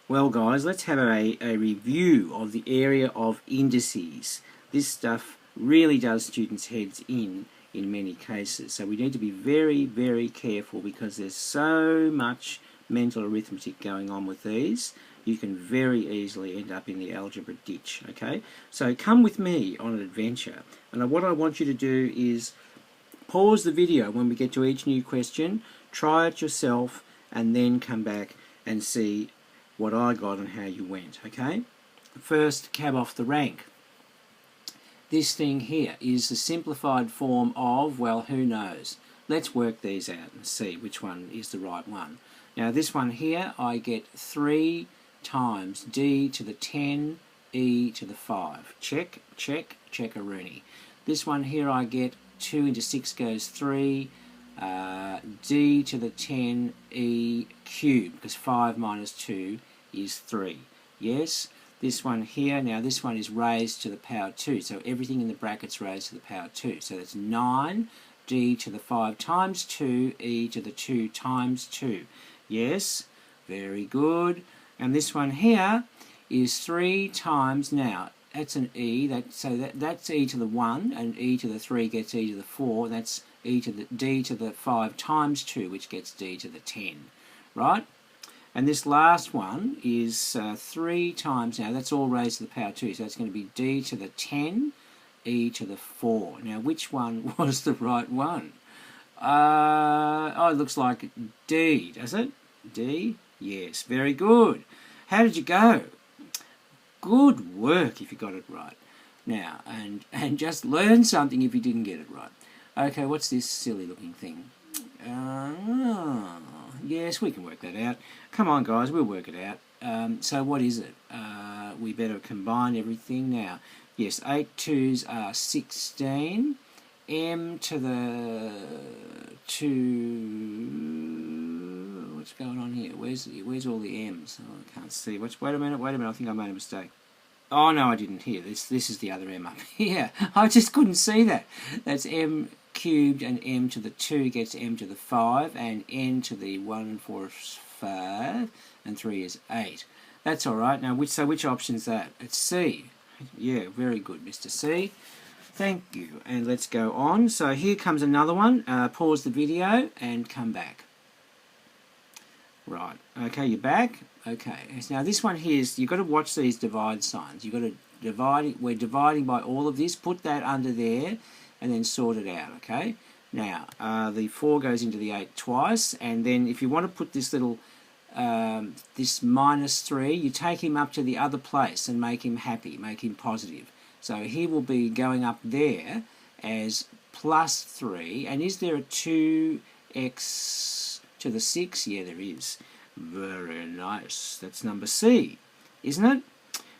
Well guys, let's have a review of the area of indices. This stuff really does students' heads in many cases. So we need to be very, very careful because there's so much mental arithmetic going on with these. You can very easily end up in the algebra ditch, okay? So come with me on an adventure. And what I want you to do is pause the video when we get to each new question, try it yourself, and then come back and see what I got and how you went, okay? First, cab off the rank. This thing here is the simplified form of, well, who knows? Let's work these out and see which one is the right one. Now, this one here, I get 3 times d to the 10 e to the 5. Check, check, check-a-rooney. This one here, I get 2 into 6 goes 3, d to the 10 e cubed, because 5 minus 2 is 3. Yes? This one here, now this one is raised to the power 2, so everything in the brackets raised to the power 2. So that's 9 d to the 5 times 2 e to the 2 times 2. Yes? Very good. And this one here is 3 times, now that's an e, that's e to the 1, and e to the 3 gets e to the 4, that's e to the d to the 5 times 2, which gets d to the 10, right? And this last one is 3 times, now that's all raised to the power 2, so that's going to be d to the 10 e to the 4. Now which one was the right one? Oh, it looks like D, does it? D? Yes, very good. How did you go? Good work if you got it right. Now, and just learn something if you didn't get it right. Okay, what's this silly looking thing? Yes, we can work that out. Come on, guys, we'll work it out. So what is it? We better combine everything now. Yes, 8 2s are 16. M to the 2... What's going on here? Where's all the M's? Oh, I can't see. Wait a minute. I think I made a mistake. Oh, no, I didn't hear. This is the other M up here. I just couldn't see that. That's M cubed, and M to the 2 gets M to the 5, and N to the 1 and 4 is 5, and 3 is 8. That's all right. Now, which option's that? It's C. Yeah, very good, Mr. C. Thank you. And let's go on. So here comes another one. Pause the video and come back. Right. Okay, you're back. Okay. Now this one here is, you've got to watch these divide signs. You've got to divide. We're dividing by all of this. Put that under there and then sort it out, okay? Now, the 4 goes into the 8 twice, and then if you want to put this little, this minus 3, you take him up to the other place and make him happy, make him positive. So he will be going up there as plus 3, and is there a 2x to the 6? Yeah, there is. Very nice. That's number C, isn't it?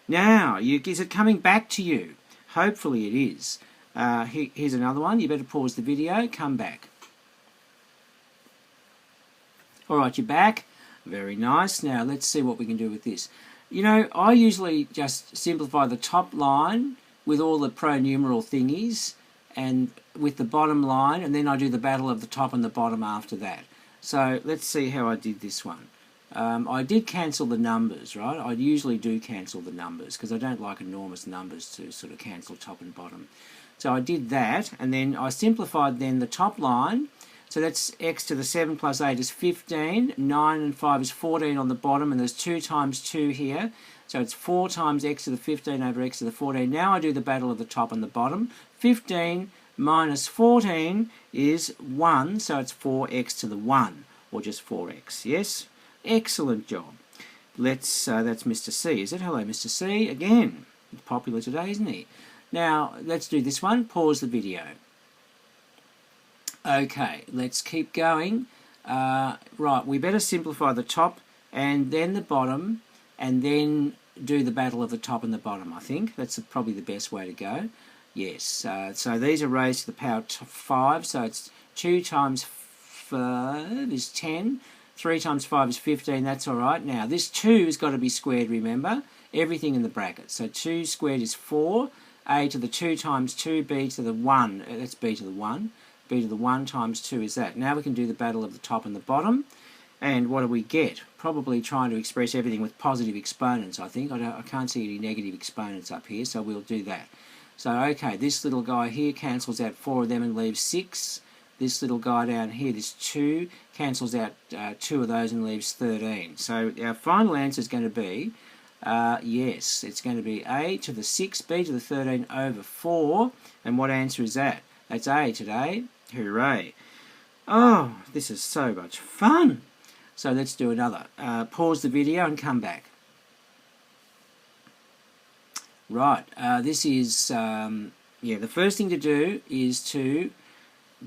Now, is it coming back to you? Hopefully it is. Here's another one. You better pause the video, come back. Alright, you're back. Very nice. Now, let's see what we can do with this. You know, I usually just simplify the top line with all the pronumeral thingies and with the bottom line, and then I do the battle of the top and the bottom after that. So, let's see how I did this one. I did cancel the numbers, right? I usually do cancel the numbers because I don't like enormous numbers to sort of cancel top and bottom. So I did that, and then I simplified then the top line. So that's x to the 7 plus 8 is 15, 9 and 5 is 14 on the bottom, and there's 2 times 2 here. So it's 4 times x to the 15 over x to the 14. Now I do the battle of the top and the bottom. 15 minus 14 is 1, so it's 4x to the 1, or just 4x, yes? Excellent job. That's Mr. C, is it? Hello, Mr. C, again. He's popular today, isn't he? Now, let's do this one. Pause the video. Okay, let's keep going. Right, we better simplify the top and then the bottom, and then do the battle of the top and the bottom, I think. That's probably the best way to go. Yes, so these are raised to the power 5, so it's 2 times 5 is 10, 3 times 5 is 15, that's all right. Now, this 2 has got to be squared, remember? Everything in the bracket. So 2 squared is 4, a to the 2 times 2, b to the 1, that's b to the 1, b to the 1 times 2 is that. Now we can do the battle of the top and the bottom, and what do we get? probably trying to express everything with positive exponents, I think. I can't see any negative exponents up here, so we'll do that. So, okay, this little guy here cancels out 4 of them and leaves 6. This little guy down here, this 2, cancels out 2 of those and leaves 13. So our final answer is going to be, yes, it's going to be a to the 6, b to the 13 over 4. And what answer is that? That's a today. Hooray. Oh, this is so much fun. So let's do another. Pause the video and come back. Right, this is, the first thing to do is to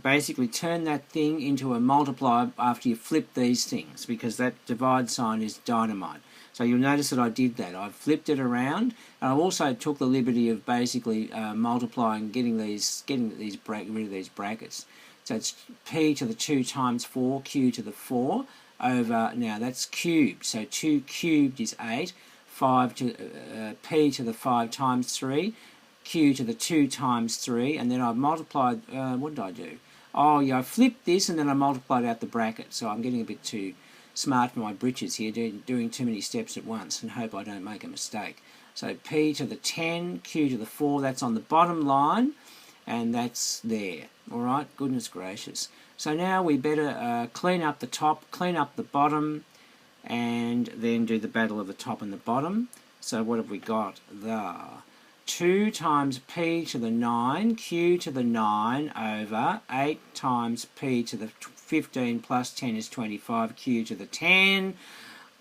basically turn that thing into a multiply after you flip these things, because that divide sign is dynamite. So you'll notice that I did that. I flipped it around, and I also took the liberty of basically multiplying, getting rid of these brackets. So it's p to the 2 times 4, q to the 4 over, now that's cubed, so 2 cubed is 8, 5 to p to the 5 times 3, q to the 2 times 3, and then I've multiplied, what did I do? Oh yeah, I flipped this and then I multiplied out the bracket, so I'm getting a bit too smart for my britches here, doing too many steps at once, and hope I don't make a mistake. So p to the 10, q to the 4, that's on the bottom line, and that's there. Alright, goodness gracious. So now we better clean up the top, clean up the bottom, and then do the battle of the top and the bottom. So what have we got there? 2 times p to the 9, q to the 9 over 8 times p to the 15 plus 10 is 25, q to the 10.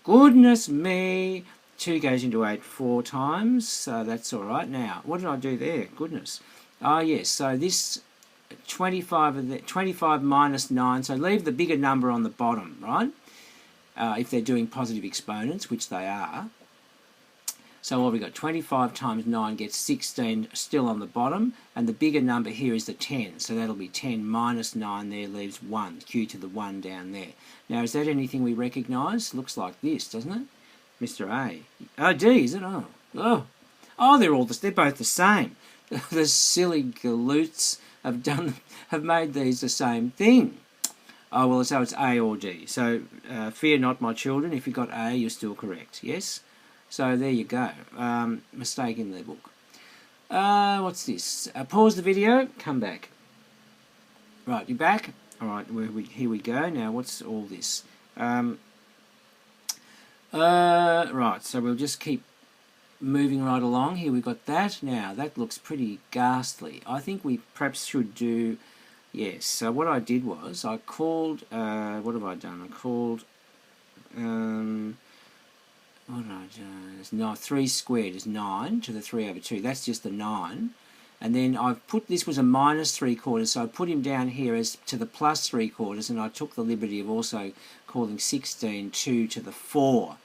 Goodness me! 2 goes into 8 4 times, so that's alright. Now, what did I do there? Goodness. Oh yes, so this 25 minus 9, so leave the bigger number on the bottom, right? If they're doing positive exponents, which they are. So what have we got? 25 times 9 gets 16 still on the bottom, and the bigger number here is the 10, so that'll be 10 minus 9 there leaves 1, q to the 1 down there. Now, is that anything we recognise? Looks like this, doesn't it? Mr. A. Oh, D, is it? Oh, they're both the same. The silly galoots have made these the same thing. Oh, well, so it's A or D. So, fear not, my children. If you got A, you're still correct. Yes? So, there you go. Mistake in the book. What's this? Pause the video. Come back. Right, you back? All right, here we go. Now, what's all this? Right, so we'll just keep moving right along. Here we've got that. Now, that looks pretty ghastly. I think we perhaps should do... Yes, so what I did was I called, what have I done? I called, what did I do? 3 squared is 9 to the 3 over 2. That's just the 9. And then I've put, this was a minus 3/4, so I put him down here as to the plus 3/4, and I took the liberty of also calling 16 2 to the 4.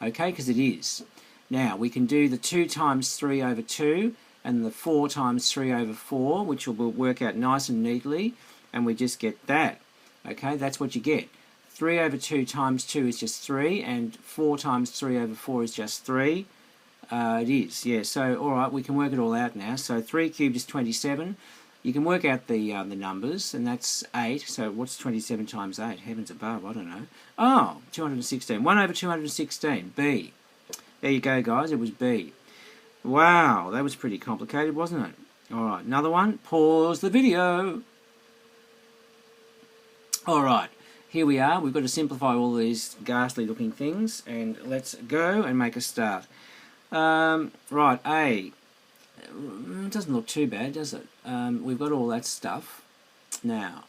Okay, because it is. Now, we can do the 2 times 3 over 2, and the 4 times 3 over 4, which will work out nice and neatly, and we just get that. Okay, that's what you get. 3 over 2 times 2 is just 3, and 4 times 3 over 4 is just 3. It is, yeah, so alright, we can work it all out now. So 3 cubed is 27. You can work out the numbers, and that's 8. So what's 27 times 8? Heavens above, I don't know. Oh, 216. 1 over 216, B. There you go, guys, it was B. Wow, that was pretty complicated, wasn't it? Alright, another one. Pause the video. Alright, here we are. We've got to simplify all these ghastly looking things, and let's go and make a start. Right, A. It doesn't look too bad, does it? We've got all that stuff. Now,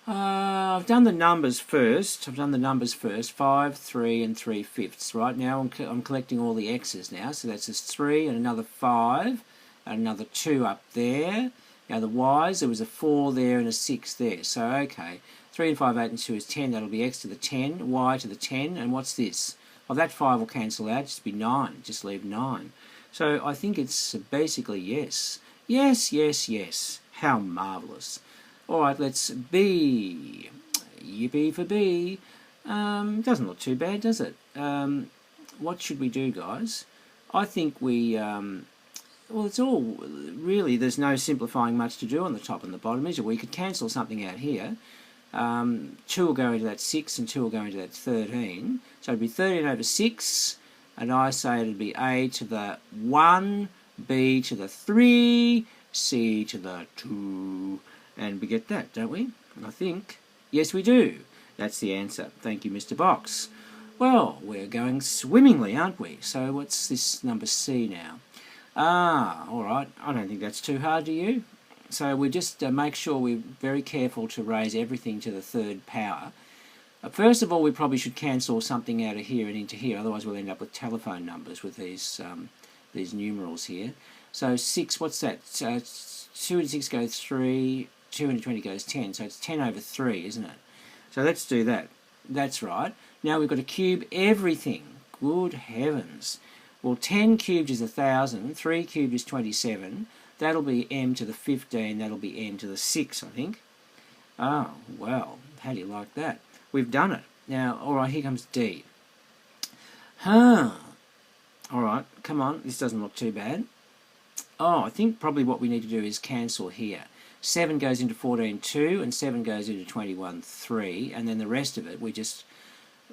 I've done the numbers first. 5, 3, and 3/5. Right now, I'm collecting all the x's now. So that's just 3 and another 5 and another 2 up there. Now the y's, there was a 4 there and a 6 there. So okay, 3 and 5, 8 and 2 is 10. That'll be x to the 10, y to the 10. And what's this? Well, that 5 will cancel out. Just be 9. Just leave 9. So I think it's basically yes. Yes, yes, yes. How marvellous. Alright, let's B. Yippee for B. Doesn't look too bad, does it? What should we do, guys? I think we... well, it's all... Really, there's no simplifying much to do on the top and the bottom, is it? We could cancel something out here. 2 will go into that 6 and 2 will go into that 13. So it'd be 13 over 6, and I say it'd be a to the 1, b to the 3, c to the 2, and we get that, don't we? I think. Yes, we do. That's the answer. Thank you, Mr. Box. Well, we're going swimmingly, aren't we? So what's this number C now? All right. I don't think that's too hard to you. So we just make sure we're very careful to raise everything to the third power. First of all, we probably should cancel something out of here and into here, otherwise we'll end up with telephone numbers with these numerals here. So 6, what's that? 2 and 6 goes 3, 2 and 20 goes 10, so it's 10 over 3, isn't it? So let's do that. That's right. Now we've got to cube everything. Good heavens. Well, 10 cubed is 1,000, 3 cubed is 27. That'll be m to the 15, that'll be n to the 6, I think. Oh, well, how do you like that? We've done it. Now, all right, here comes D. All right, come on, this doesn't look too bad. Oh, I think probably what we need to do is cancel here. 7 goes into 14, 2, and 7 goes into 21, 3, and then the rest of it we're just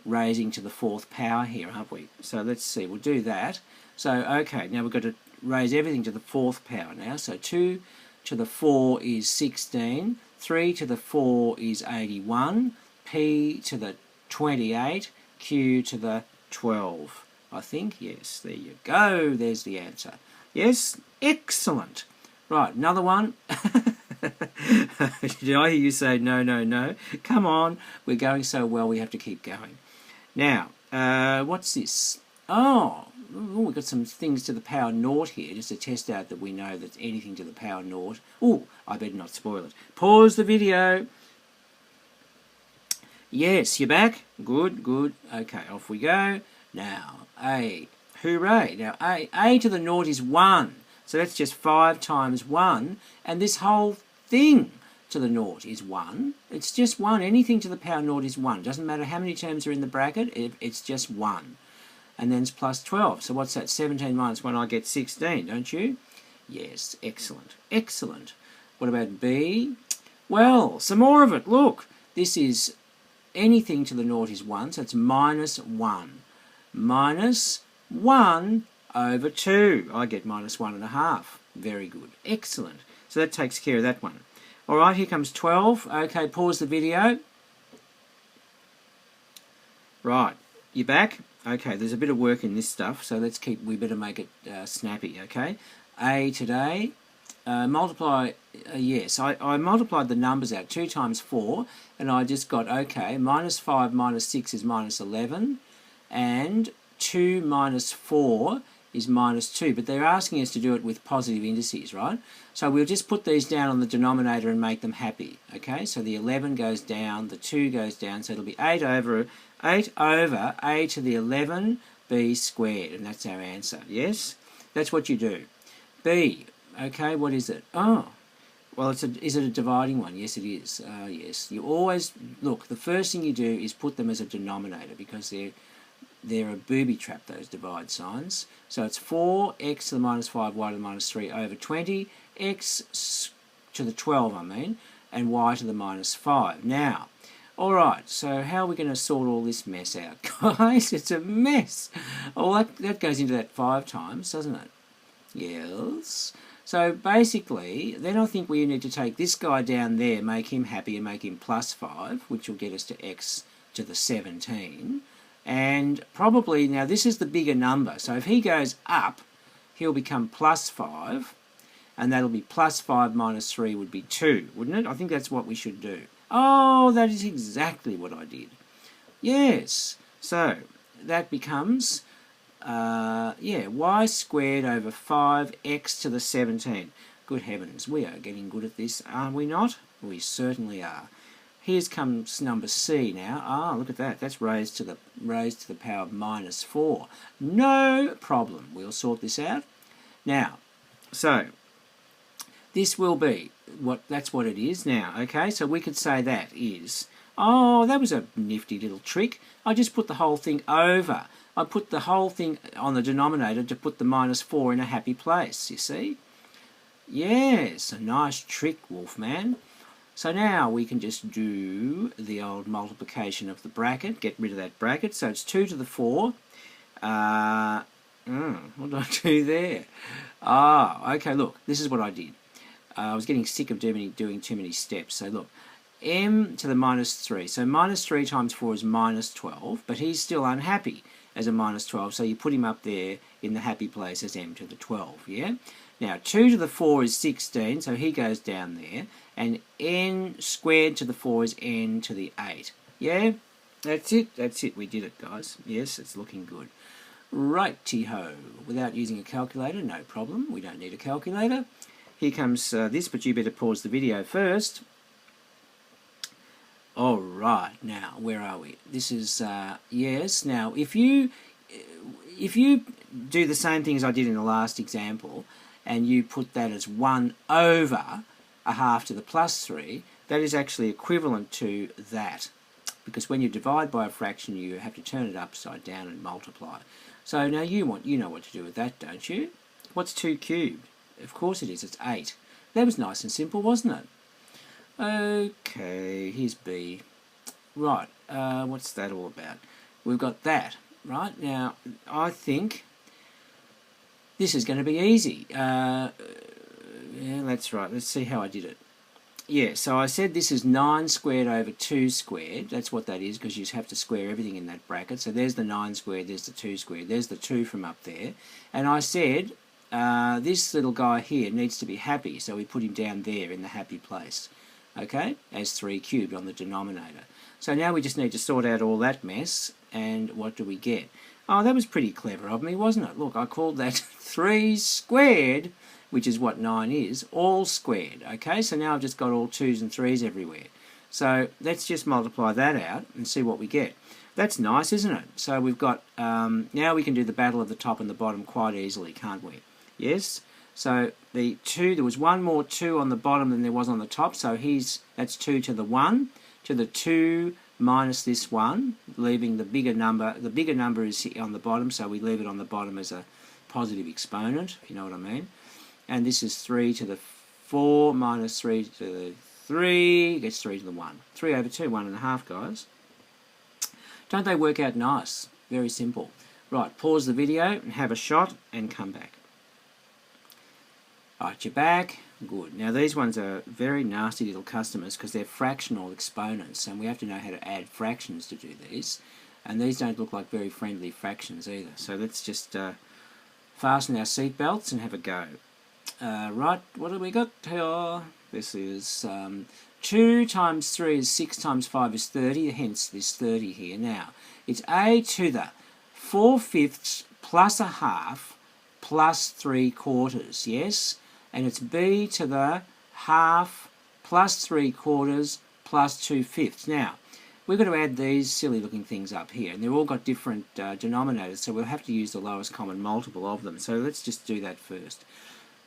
raising to the 4th power here, aren't we? So let's see, we'll do that. So, okay, now we've got to raise everything to the 4th power now. So 2 to the 4 is 16, 3 to the 4 is 81, p to the 28, q to the 12. I think, yes, there you go, there's the answer. Yes, excellent. Right, another one. Did I hear you say no, no, no? Come on, we're going so well we have to keep going. Now, what's this? Oh, we've got some things to the power naught here, just to test out that we know that anything to the power naught. Oh, I better not spoil it. Pause the video. Yes, you're back? Good, good. Okay, off we go. Now, A. Hooray. Now, A to the naught is 1. So that's just 5 times 1. And this whole thing to the naught is 1. It's just 1. Anything to the power naught is 1. Doesn't matter how many terms are in the bracket, it's just 1. And then it's plus 12. So what's that? 17 minus 1, I get 16, don't you? Yes, excellent. Excellent. What about B? Well, some more of it. Look, this is anything to the naught is 1, so it's minus 1. Minus 1 over 2. I get minus 1.5. Very good. Excellent. So that takes care of that one. All right, here comes 12. Okay, pause the video. Right, you back? Okay, there's a bit of work in this stuff, so we better make it snappy, okay? A today, multiply, yes, I multiplied the numbers out, 2 times 4, and I just got, okay, minus 5 minus 6 is minus 11, and 2 minus 4 is minus 2, but they're asking us to do it with positive indices, right? So we'll just put these down on the denominator and make them happy, okay? So the 11 goes down, the 2 goes down, so it'll be 8 over a to the 11 b squared, and that's our answer, yes? That's what you do. B, okay, what is it? Oh, well, is it a dividing one? Yes, it is. Yes, you always, look, the first thing you do is put them as a denominator because they're a booby trap, those divide signs. So it's 4x to the minus 5, y to the minus 3 over 20, x to the 12, I mean, and y to the minus 5. Now, all right, so how are we going to sort all this mess out? Guys, it's a mess. Oh, that goes into that 5 times, doesn't it? Yes. So basically, then I think we need to take this guy down there, make him happy, and make him plus 5, which will get us to x to the 17. And probably, now this is the bigger number, so if he goes up, he'll become plus 5, and that'll be plus 5 minus 3 would be 2, wouldn't it? I think that's what we should do. Oh, that is exactly what I did. Yes, so that becomes, y squared over 5x to the 17. Good heavens, we are getting good at this, are we not? We certainly are. Here comes number C now. Ah, look at that. That's raised to the power of minus 4. No problem. We'll sort this out. Now, so this will be that's what it is now. Okay, so we could say that is. Oh, that was a nifty little trick. I just put the whole thing over. I put the whole thing on the denominator to put the minus 4 in a happy place. You see? Yes, a nice trick, Wolfman. So now we can just do the old multiplication of the bracket, get rid of that bracket. So it's 2 to the 4. What did I do there? Okay, look, this is what I did. I was getting sick of doing too many steps. So look, m to the minus 3. So minus 3 times 4 is minus 12, but he's still unhappy as a minus 12, so you put him up there in the happy place as m to the 12, yeah? Now, 2 to the 4 is 16, so he goes down there, and n squared to the 4 is n to the 8, yeah? That's it, we did it, guys. Yes, it's looking good. Righty-ho. Without using a calculator, no problem, we don't need a calculator. Here comes this, but you better pause the video first. All right, now where are we? This is yes. Now, if you do the same thing as I did in the last example, and you put that as 1 over a half to the plus 3, that is actually equivalent to that, because when you divide by a fraction, you have to turn it upside down and multiply. So now you know what to do with that, don't you? What's 2 cubed? Of course it is. It's 8. That was nice and simple, wasn't it? Okay, here's B. Right, what's that all about? We've got that, right? Now, I think this is going to be easy. Yeah, that's right. Let's see how I did it. Yeah, so I said this is 9 squared over 2 squared. That's what that is, because you have to square everything in that bracket. So there's the 9 squared, there's the 2 squared, there's the 2 from up there. And I said this little guy here needs to be happy, so we put him down there in the happy place. Okay, as 3 cubed on the denominator. So now we just need to sort out all that mess, and what do we get? Oh, that was pretty clever of me, wasn't it? Look, I called that 3 squared, which is what 9 is, all squared. Okay, so now I've just got all 2's and 3's everywhere. So let's just multiply that out and see what we get. That's nice, isn't it? So we've got, now we can do the battle of the top and the bottom quite easily, can't we? Yes? So the 2, there was one more 2 on the bottom than there was on the top, so that's 2 to the 1, to the 2 minus this 1, leaving the bigger number. The bigger number is on the bottom, so we leave it on the bottom as a positive exponent, if you know what I mean. And this is 3 to the 4 minus 3 to the 3, gets 3 to the 1. 3 over 2, 1.5, guys. Don't they work out nice? Very simple. Right, pause the video and have a shot and come back. Right, you're back. Good. Now these ones are very nasty little customers because they're fractional exponents, and we have to know how to add fractions to do these. And these don't look like very friendly fractions either. So let's just fasten our seatbelts and have a go. Right, what have we got here? This is 2 times 3 is 6 times 5 is 30, hence this 30 here. Now, it's a to the 4/5 plus a half plus 3/4, yes? And it's b to the half plus 3/4 plus 2/5. Now, we've got to add these silly looking things up here, and they've all got different denominators, so we'll have to use the lowest common multiple of them. So let's just do that first.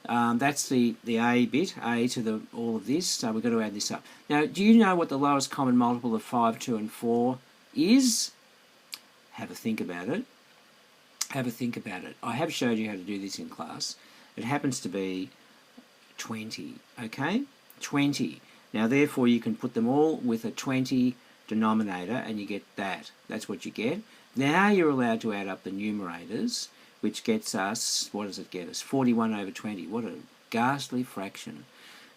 That's the a bit, a to all of this, so we've got to add this up. Now, do you know what the lowest common multiple of 5, 2 and 4 is? Have a think about it. Have a think about it. I have showed you how to do this in class. It happens to be 20, okay? 20. Now, therefore, you can put them all with a 20 denominator and you get that. That's what you get. Now you're allowed to add up the numerators, which gets us, what does it get us? 41 over 20. What a ghastly fraction.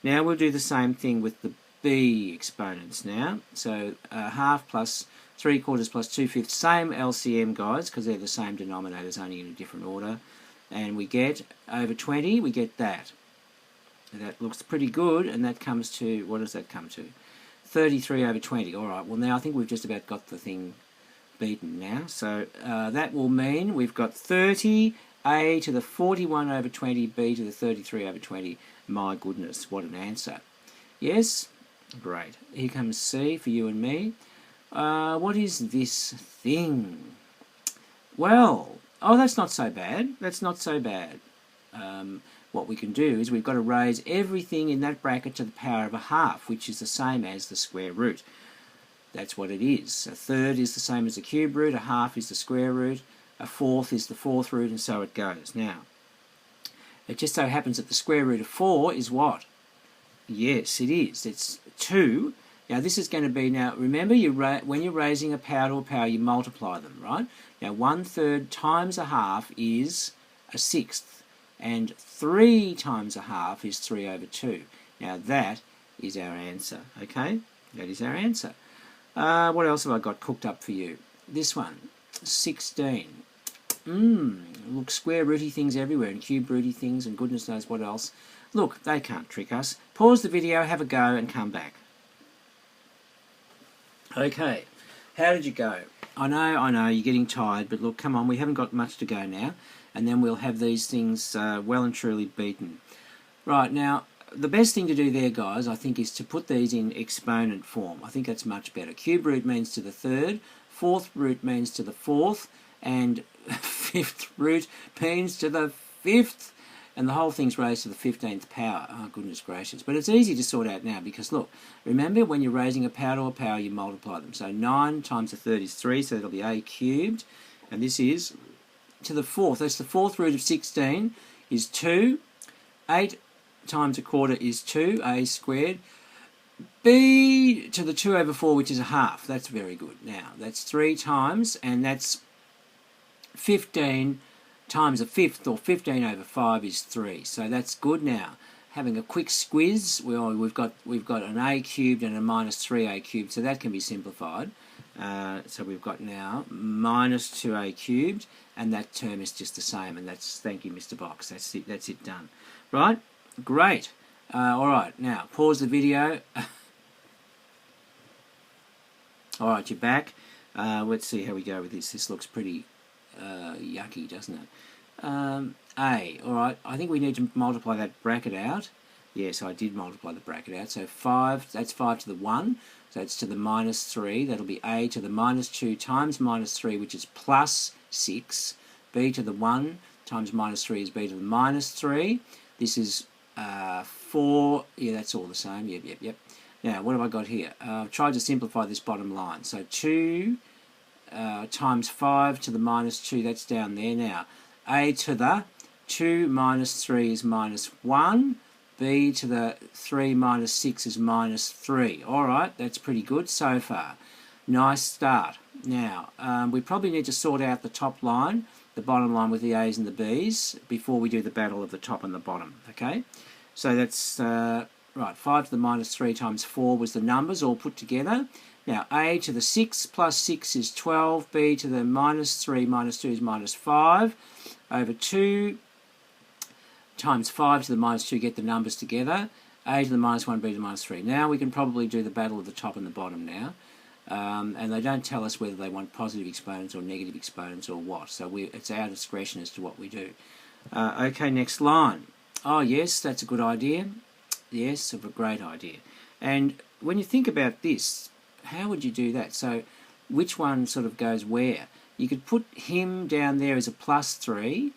Now we'll do the same thing with the b exponents now. So half plus 3/4 plus 2/5, same LCM, guys, because they're the same denominators, only in a different order. And we get over 20, we get that. That looks pretty good, and that comes to, what does that come to? 33 over 20. All right, well, now I think we've just about got the thing beaten now. So that will mean we've got 30, a to the 41 over 20, b to the 33 over 20. My goodness, what an answer. Yes? Great. Here comes C for you and me. What is this thing? Well, oh, that's not so bad. That's not so bad. What we can do is we've got to raise everything in that bracket to the power of a half, which is the same as the square root. That's what it is. A third is the same as the cube root, a half is the square root, a fourth is the fourth root, and so it goes. Now, it just so happens that the square root of 4 is what? Yes, it is. It's 2. Now this is going to be, now remember when you're raising a power to a power, you multiply them, right? Now 1/3 times a half is a sixth, and 3 times a half is 3/2. Now that is our answer, okay? That is our answer. What else have I got cooked up for you? This one, 16. Look, square rooty things everywhere, and cube rooty things, and goodness knows what else. Look, they can't trick us. Pause the video, have a go, and come back. Okay, how did you go? I know, you're getting tired, but look, come on, we haven't got much to go now, and then we'll have these things well and truly beaten. Right, now, the best thing to do there, guys, I think, is to put these in exponent form. I think that's much better. Cube root means to the 3rd, 4th root means to the 4th, and 5th root means to the 5th, and the whole thing's raised to the 15th power. Oh, goodness gracious. But it's easy to sort out now because, look, remember when you're raising a power to a power, you multiply them. So 9 times the 3rd is 3, so that'll be a cubed, and this is to the 4th. That's the 4th root of 16 is 2. 8 times a quarter is 2, a squared. B to the 2/4, which is a half. That's very good. Now, that's 3 times, and that's 15 times a fifth, or 15/5 is 3. So that's good. Now, having a quick squiz, we've got an a cubed and a minus 3a cubed, so that can be simplified. So we've got now minus 2a cubed, and that term is just the same, and that's, thank you, Mr. Box. That's it done. Right? Great. All right, now pause the video. All right, you're back. Let's see how we go with this. This looks pretty yucky, doesn't it? A, all right, I think we need to multiply that bracket out. Yes, I did multiply the bracket out. So 5, that's 5 to the 1, so it's to the minus 3. That'll be a to the minus 2 times minus 3, which is plus 6. B to the 1 times minus 3 is b to the minus 3. This is 4, yeah, that's all the same, yep. Now, what have I got here? I've tried to simplify this bottom line. So 2 times 5 to the minus 2, that's down there. Now, a to the 2 minus 3 is minus 1. B to the 3 minus 6 is minus 3. All right, that's pretty good so far. Nice start. Now, we probably need to sort out the top line, the bottom line with the A's and the B's before we do the battle of the top and the bottom, okay? So that's, right, 5 to the minus 3 times 4 was the numbers all put together. Now, a to the 6 plus 6 is 12. B to the minus 3 minus 2 is minus 5. Over 2 times 5 to the minus 2, get the numbers together. A to the minus 1, B to the minus 3. Now we can probably do the battle of the top and the bottom now. And they don't tell us whether they want positive exponents or negative exponents or what. So it's our discretion as to what we do. Okay, next line. Oh, yes, that's a good idea. Yes, a great idea. And when you think about this, how would you do that? So which one sort of goes where? You could put him down there as a plus 3,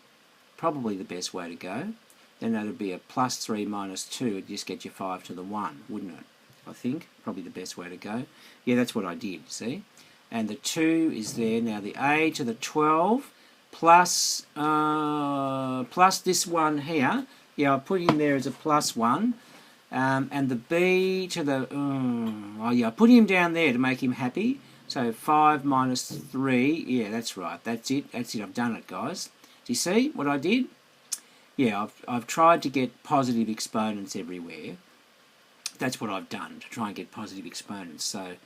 probably the best way to go. Then that would be a plus 3 minus 2. It'd just get you 5 to the 1, wouldn't it? I think, probably the best way to go. Yeah, that's what I did, see? And the 2 is there. Now the a to the 12 plus this one here. Yeah, I put him there as a plus 1. And the b to the... oh, yeah, I put him down there to make him happy. So 5 minus 3. Yeah, that's right. That's it. I've done it, guys. Do you see what I did? Yeah, I've tried to get positive exponents everywhere. That's what I've done, to try and get positive exponents. So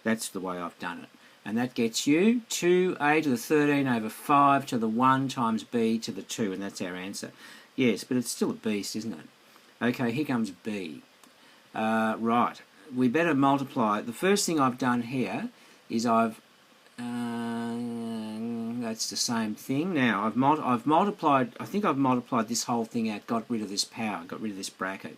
that's the way I've done it. And that gets you 2a to the 13 over 5 to the 1 times b to the 2, and that's our answer. Yes, but it's still a beast, isn't it? Okay, here comes b. Right, we better multiply. The first thing I've done here is I've... that's the same thing. Now, I've multiplied... I think I've multiplied this whole thing out, got rid of this power, got rid of this bracket.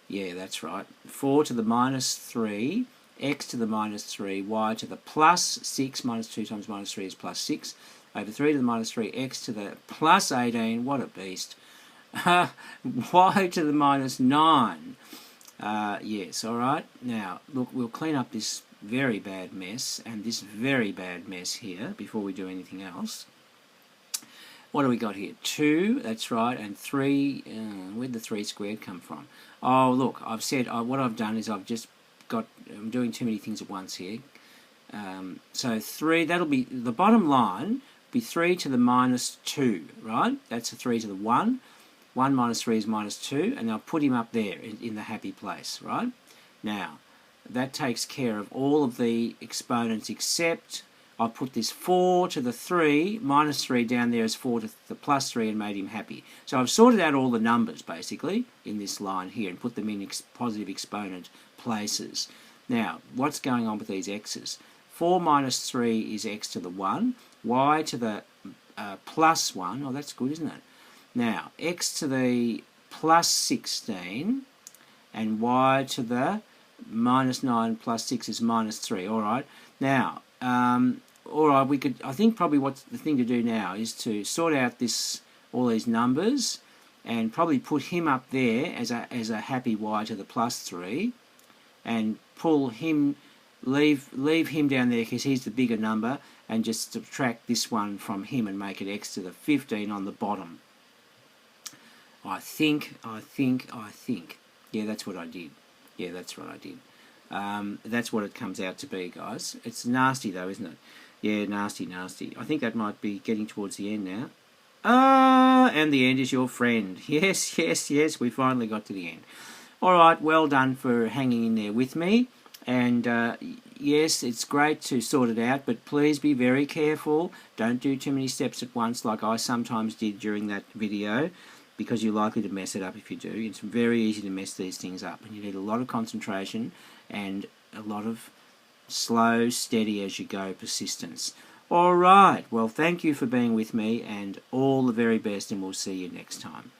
Yeah, that's right. 4 to the minus 3, x to the minus 3, y to the plus 6, minus 2 times minus 3 is plus 6, over 3 to the minus 3, x to the plus 18, what a beast, y to the minus 9. Yes, all right. Now, look, we'll clean up this very bad mess and this very bad mess here before we do anything else. What do we got here? 2, that's right, and 3, where'd the 3 squared come from? Oh, look, I've said, what I've done is I'm doing too many things at once here. So 3, that'll be, the bottom line, be 3 to the minus 2, right? That's a 3 to the 1. 1 minus 3 is minus 2, and I'll put him up there in the happy place, right? Now, that takes care of all of the exponents except I'll put this 4 to the 3, minus 3 down there as 4 to the plus 3 and made him happy. So I've sorted out all the numbers, basically, in this line here and put them in positive exponent places. Now, what's going on with these x's? 4 minus 3 is x to the 1, y to the plus 1, oh that's good, isn't it? Now, x to the plus 16 and y to the minus 9 plus 6 is minus 3, alright. Now, alright, I think probably what's the thing to do now is to sort out all these numbers and probably put him up there as a happy y to the plus 3 and pull him, leave him down there because he's the bigger number, and just subtract this one from him and make it x to the 15 on the bottom. I think. Yeah, that's what I did. Yeah, that's what I did. That's what it comes out to be, guys. It's nasty though, isn't it? Yeah, nasty. I think that might be getting towards the end now. And the end is your friend. Yes, we finally got to the end. Alright, well done for hanging in there with me. And yes, it's great to sort it out, but please be very careful. Don't do too many steps at once like I sometimes did during that video, because you're likely to mess it up if you do. It's very easy to mess these things up, and you need a lot of concentration and a lot of slow, steady as you go persistence. Alright, well thank you for being with me, and all the very best, and we'll see you next time.